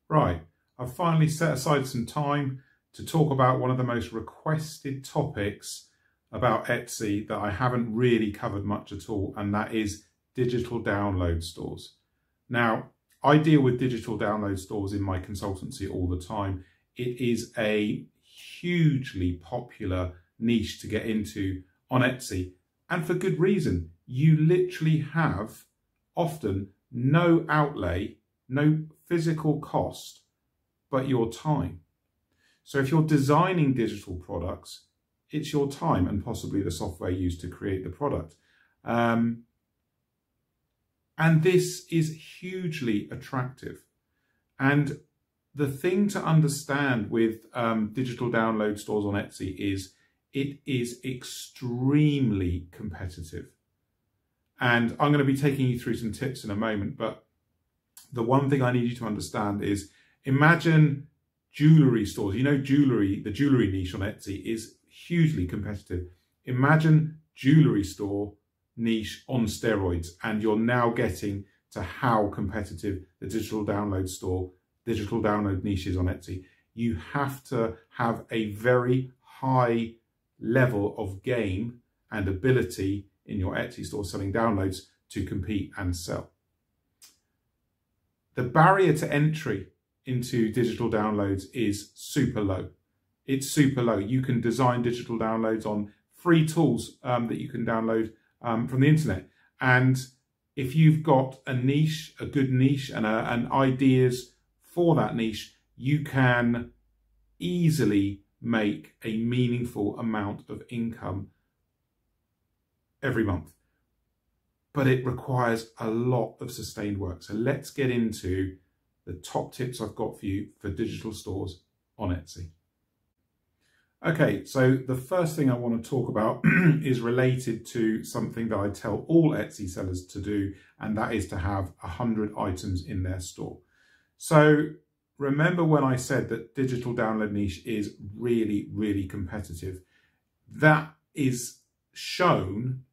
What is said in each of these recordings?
Right, I've finally set aside some time to talk about one of the most requested topics about Etsy that I haven't really covered much at all, and that is digital download stores. Now, I deal with digital download stores in my consultancy all the time. It is a hugely popular niche to get into on Etsy, and for good reason. You literally have often no outlay, no physical cost, but your time. So if you're designing digital products, it's your time and possibly the software used to create the product. And this is hugely attractive. And the thing to understand with digital download stores on Etsy is it is extremely competitive. And I'm going to be taking you through some tips in a moment, but the one thing I need you to understand is, imagine jewellery stores. You know, jewellery, the jewellery niche on Etsy is hugely competitive. Imagine jewellery store niche on steroids, and you're now getting to how competitive the digital download store, digital download niche is on Etsy. You have to have a very high level of game and ability in your Etsy store selling downloads to compete and sell. The barrier to entry into digital downloads is super low. It's super low. You can design digital downloads on free tools that you can download from the internet. And if you've got a niche, a good niche, and ideas for that niche, you can easily make a meaningful amount of income every month. But it requires a lot of sustained work. So let's get into the top tips I've got for you for digital stores on Etsy. Okay, so the first thing I want to talk about is related to something that I tell all Etsy sellers to do, and that is to have 100 items in their store. So remember when I said that digital download niche is really, really competitive? That is shown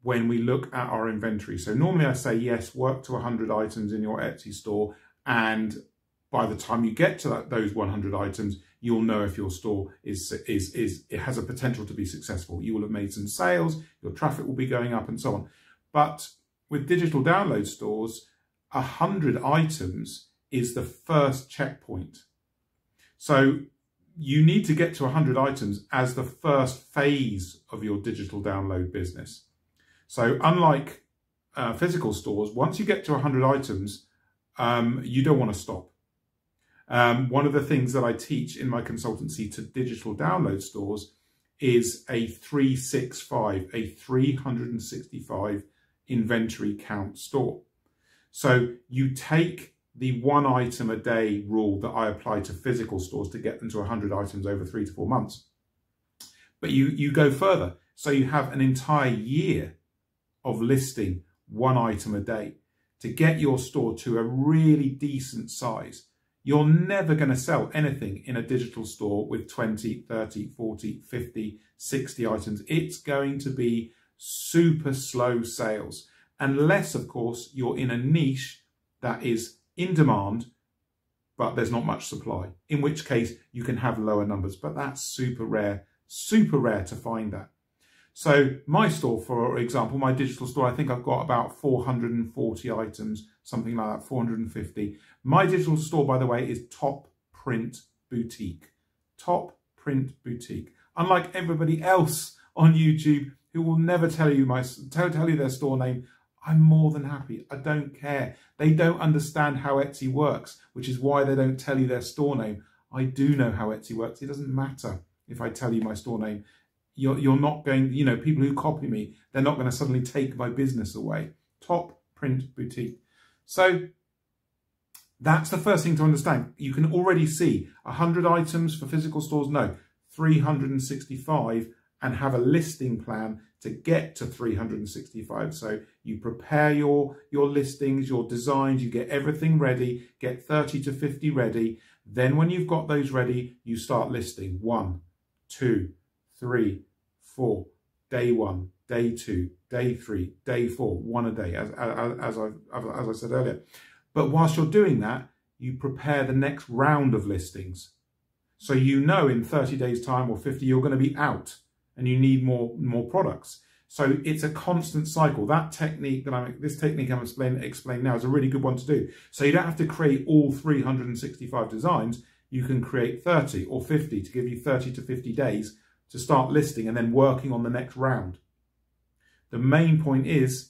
when we look at our inventory. So normally I say, yes, work to 100 items in your Etsy store, and by the time you get to those 100 items, you'll know if your store it has a potential to be successful. You will have made some sales, your traffic will be going up and so on. But with digital download stores, 100 items is the first checkpoint. So you need to get to 100 items as the first phase of your digital download business. So unlike physical stores, once you get to 100 items, you don't want to stop. One of the things that I teach in my consultancy to digital download stores is a 365, a 365 inventory count store. So you take the 1 item a day rule that I apply to physical stores to get them to 100 items over 3 to 4 months. But you go further. So you have an entire year of listing 1 item a day to get your store to a really decent size. You're never going to sell anything in a digital store with 20, 30, 40, 50, 60 items. It's going to be super slow sales, unless, of course, you're in a niche that is in demand, but there's not much supply, in which case you can have lower numbers. But that's super rare to find that. So my store, for example, my digital store, I think I've got about 440 items, something like that, 450. My digital store, by the way, is Top Print Boutique. Top Print Boutique. Unlike everybody else on YouTube who will never tell you their store name, I'm more than happy. I don't care. They don't understand how Etsy works, which is why they don't tell you their store name. I do know how Etsy works. It doesn't matter if I tell you my store name. You're not going, you know, people who copy me, they're not going to suddenly take my business away. Top Print Boutique. So that's the first thing to understand. You can already see 100 items for physical stores. No, 365, and have a listing plan to get to 365. So you prepare your listings, your designs, you get everything ready, get 30 to 50 ready. Then when you've got those ready, you start listing 1, 2, 3, 4, day 1, day 2, day 3, day 4, 1 a day, as I said earlier. But whilst you're doing that, you prepare the next round of listings. So you know in 30 days time or 50 you're going to be out and you need more products. So it's a constant cycle. That technique this technique I'm explaining now is a really good one to do. So you don't have to create all 365 designs. You can create 30 or 50 to give you 30 to 50 days to start listing and then working on the next round. The main point is,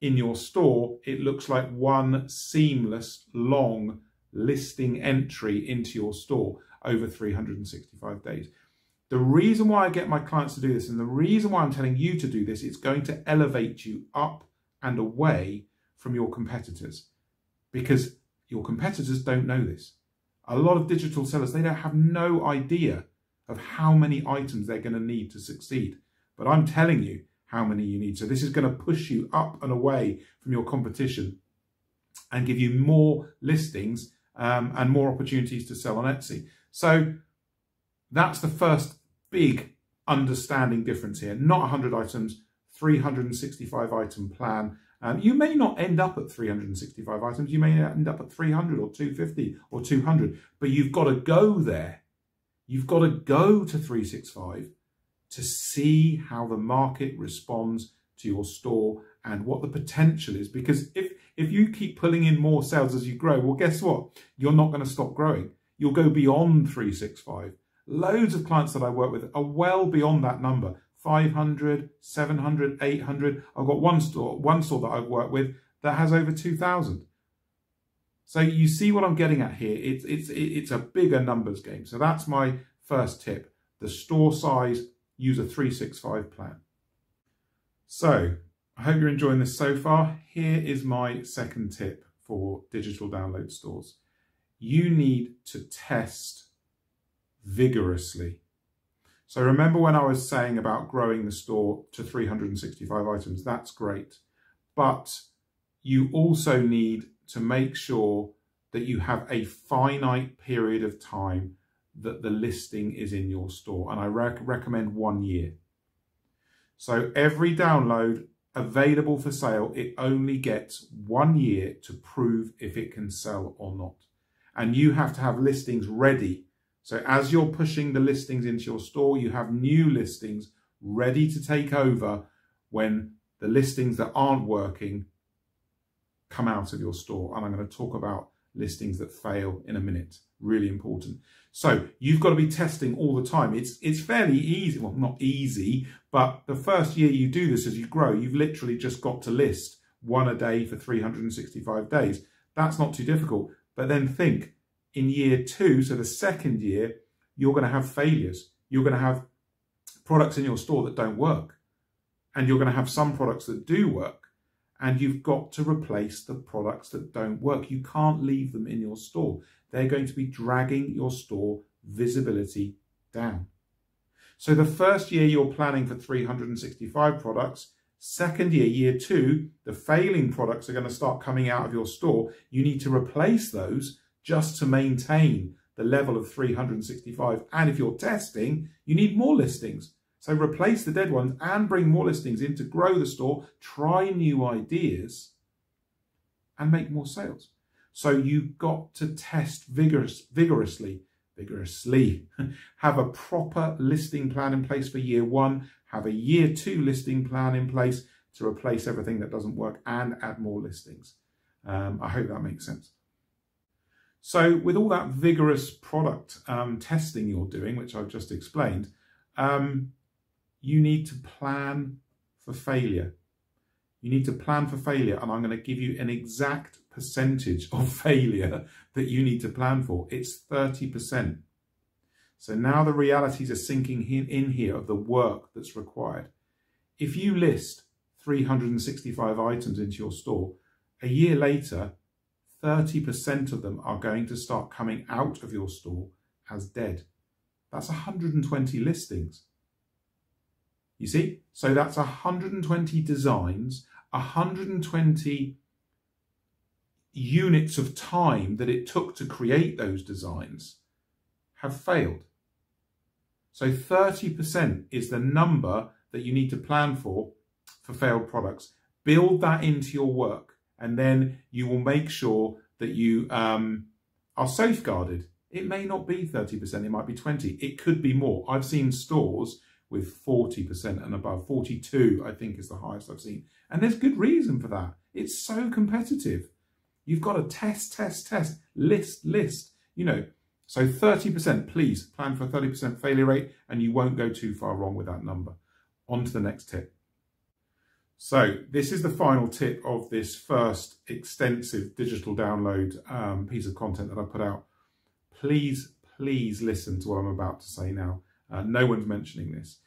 in your store, it looks like one seamless, long listing entry into your store over 365 days. The reason why I get my clients to do this, and the reason why I'm telling you to do this, it's going to elevate you up and away from your competitors, because your competitors don't know this. A lot of digital sellers, they don't have no idea of how many items they're going to need to succeed. But I'm telling you how many you need. So this is going to push you up and away from your competition and give you more listings and more opportunities to sell on Etsy. So that's the first big understanding difference here. Not 100 items, 365 item plan. You may not end up at 365 items. You may end up at 300 or 250 or 200, but you've got to go there. You've got to go to 365 to see how the market responds to your store and what the potential is. Because if you keep pulling in more sales as you grow, well, guess what? You're not going to stop growing. You'll go beyond 365. Loads of clients that I work with are well beyond that number. 500, 700, 800. I've got one store that I've worked with that has over 2,000. So you see what I'm getting at here. It's a bigger numbers game. So that's my first tip. The store size, use a 365 plan. So I hope you're enjoying this so far. Here is my second tip for digital download stores. You need to test vigorously. So remember when I was saying about growing the store to 365 items, that's great. But you also need to make sure that you have a finite period of time that the listing is in your store. And I recommend 1 year. So every download available for sale, it only gets 1 year to prove if it can sell or not. And you have to have listings ready. So as you're pushing the listings into your store, you have new listings ready to take over when the listings that aren't working come out of your store. And I'm going to talk about listings that fail in a minute. Really important. So you've got to be testing all the time. It's fairly easy. Well, not easy, but the first year you do this as you grow, you've literally just got to list one a day for 365 days. That's not too difficult. But then think, in year 2, so the second year, you're going to have failures. You're going to have products in your store that don't work. And you're going to have some products that do work. And you've got to replace the products that don't work. You can't leave them in your store. They're going to be dragging your store visibility down. So the first year you're planning for 365 products. Second year, year 2, the failing products are going to start coming out of your store. You need to replace those just to maintain the level of 365. And if you're testing, you need more listings. So replace the dead ones and bring more listings in to grow the store, try new ideas, and make more sales. So you've got to test vigorously. Have a proper listing plan in place for year 1. Have a year 2 listing plan in place to replace everything that doesn't work and add more listings. I hope that makes sense. So with all that vigorous product testing you're doing, which I've just explained, you need to plan for failure. You need to plan for failure, and I'm going to give you an exact percentage of failure that you need to plan for. It's 30%. So now the realities are sinking in here of the work that's required. If you list 365 items into your store, a year later, 30% of them are going to start coming out of your store as dead. That's 120 listings. You see? So that's 120 designs, 120 units of time that it took to create those designs have failed. So 30% is the number that you need to plan for failed products. Build that into your work, and then you will make sure that you are safeguarded. It may not be 30%, it might be 20%. It could be more. I've seen stores with 40% and above. 42, I think, is the highest I've seen. And there's good reason for that. It's so competitive. You've got to test, list, you know. So 30%, please plan for a 30% failure rate, and you won't go too far wrong with that number. On to the next tip. So this is the final tip of this first extensive digital download piece of content that I put out. Please listen to what I'm about to say now. No one's mentioning this.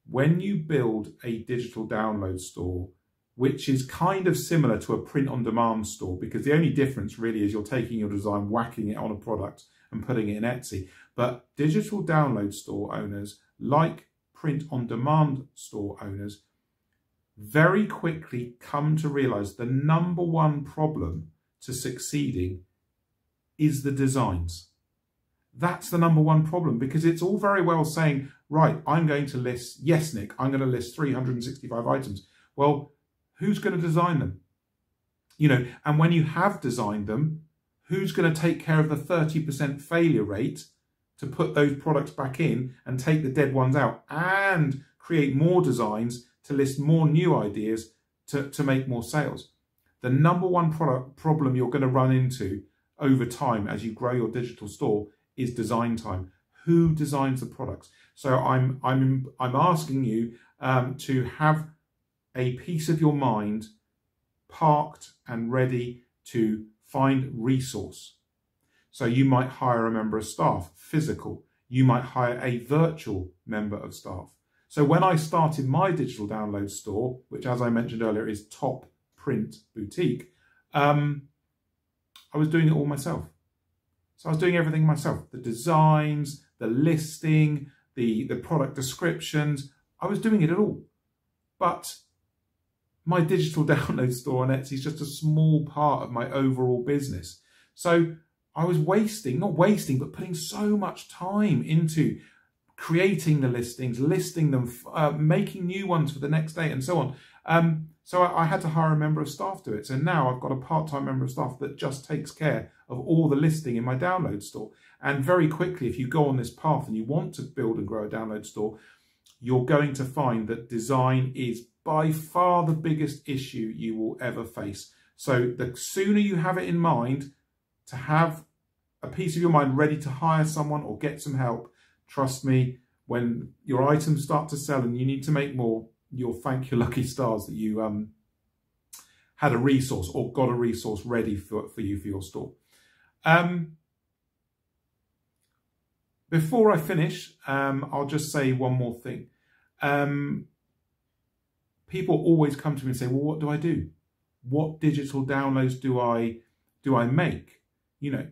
When you build a digital download store, which is kind of similar to a print-on-demand store, because the only difference really is you're taking your design, whacking it on a product and putting it in Etsy. But digital download store owners, like print-on-demand store owners, very quickly come to realize the number one problem to succeeding is the designs. That's the number one problem, because it's all very well saying, right, I'm going to list, yes, Nick, I'm going to list 365 items. Well, who's going to design them? You know, and when you have designed them, who's going to take care of the 30% failure rate to put those products back in and take the dead ones out and create more designs to list more new ideas to make more sales? The number one problem you're going to run into over time as you grow your digital store is design time. Who designs the products? So I'm asking you to have a piece of your mind parked and ready to find resource. So you might hire a member of staff, physical. You might hire a virtual member of staff. So when I started my digital download store, which as I mentioned earlier is Top Print Boutique, I was doing it all myself. So I was doing everything myself. The designs, the listing, the product descriptions, I was doing it all. But my digital download store on Etsy is just a small part of my overall business. So I was but putting so much time into creating the listings, listing them, making new ones for the next day and so on. So I had to hire a member of staff to it. So now I've got a part-time member of staff that just takes care of all the listing in my download store. And very quickly, if you go on this path and you want to build and grow a download store, you're going to find that design is by far the biggest issue you will ever face. So the sooner you have it in mind to have a piece of your mind ready to hire someone or get some help, trust me, when your items start to sell and you need to make more, you'll thank your lucky stars that you had a resource or got a resource ready for you for your store. Before I finish, I'll just say one more thing. People always come to me and say, well, what do I do? What digital downloads do I make? You know,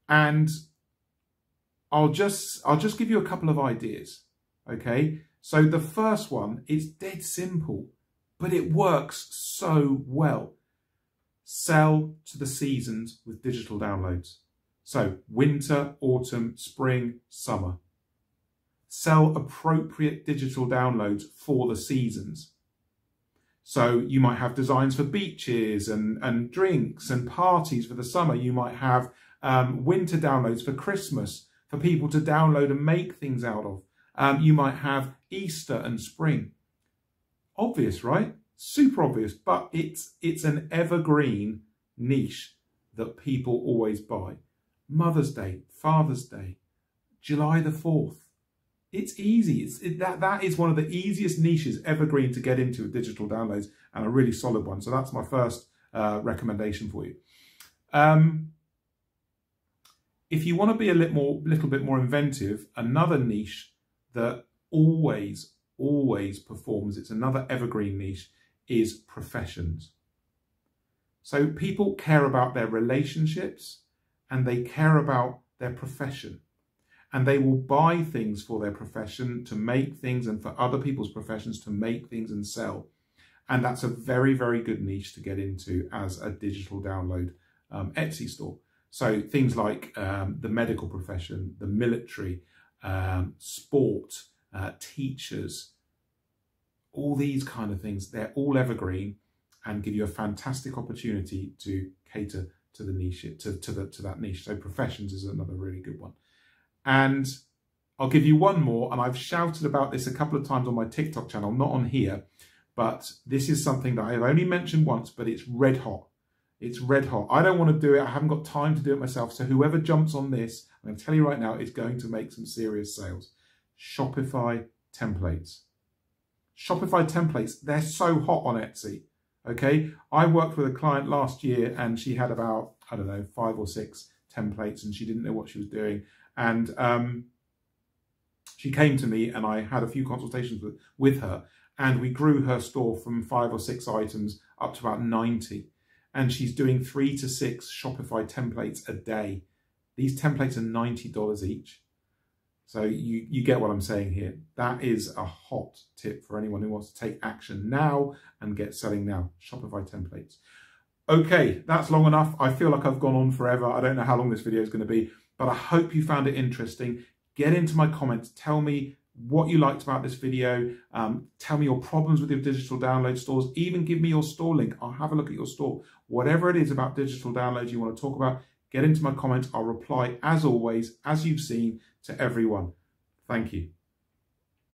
and I'll just give you a couple of ideas. Okay. So the first one is dead simple, but it works so well. Sell to the seasons with digital downloads. So winter, autumn, spring, summer. Sell appropriate digital downloads for the seasons. So you might have designs for beaches and drinks and parties for the summer. You might have winter downloads for Christmas for people to download and make things out of. You might have Easter and spring. Obvious, right? Super obvious, but it's an evergreen niche that people always buy. Mother's Day, Father's Day, July the 4th. It's easy. That is one of the easiest niches evergreen to get into with digital downloads, and a really solid one. So that's my first recommendation for you. If you want to be a little bit more inventive, another niche that always performs, it's another evergreen niche, is professions. So people care about their relationships and they care about their profession. And they will buy things for their profession to make things, and for other people's professions to make things and sell. And that's a very, very good niche to get into as a digital download Etsy store. So things like the medical profession, the military, sport, teachers, all these kind of things, they're all evergreen and give you a fantastic opportunity to cater to the niche, to that niche. So professions is another really good one. And I'll give you one more, and I've shouted about this a couple of times on my TikTok channel, not on here, but this is something that I've only mentioned once, but it's red hot. It's red hot. I don't want to do it. I haven't got time to do it myself. So whoever jumps on this, I'm going to tell you right now, is going to make some serious sales. Shopify templates. Shopify templates, they're so hot on Etsy. Okay, I worked with a client last year and she had about, I don't know, 5 or 6 templates and she didn't know what she was doing. And she came to me and I had a few consultations with her, and we grew her store from 5 or 6 items up to about 90. And she's doing 3 to 6 Shopify templates a day. These templates are $90 each. So you get what I'm saying here. That is a hot tip for anyone who wants to take action now and get selling now. Shopify templates. Okay, that's long enough. I feel like I've gone on forever. I don't know how long this video is going to be, but I hope you found it interesting. Get into my comments. Tell me what you liked about this video. Tell me your problems with your digital download stores. Even give me your store link. I'll have a look at your store. Whatever it is about digital downloads you want to talk about, get into my comments. I'll reply, as always, as you've seen, to everyone. Thank you.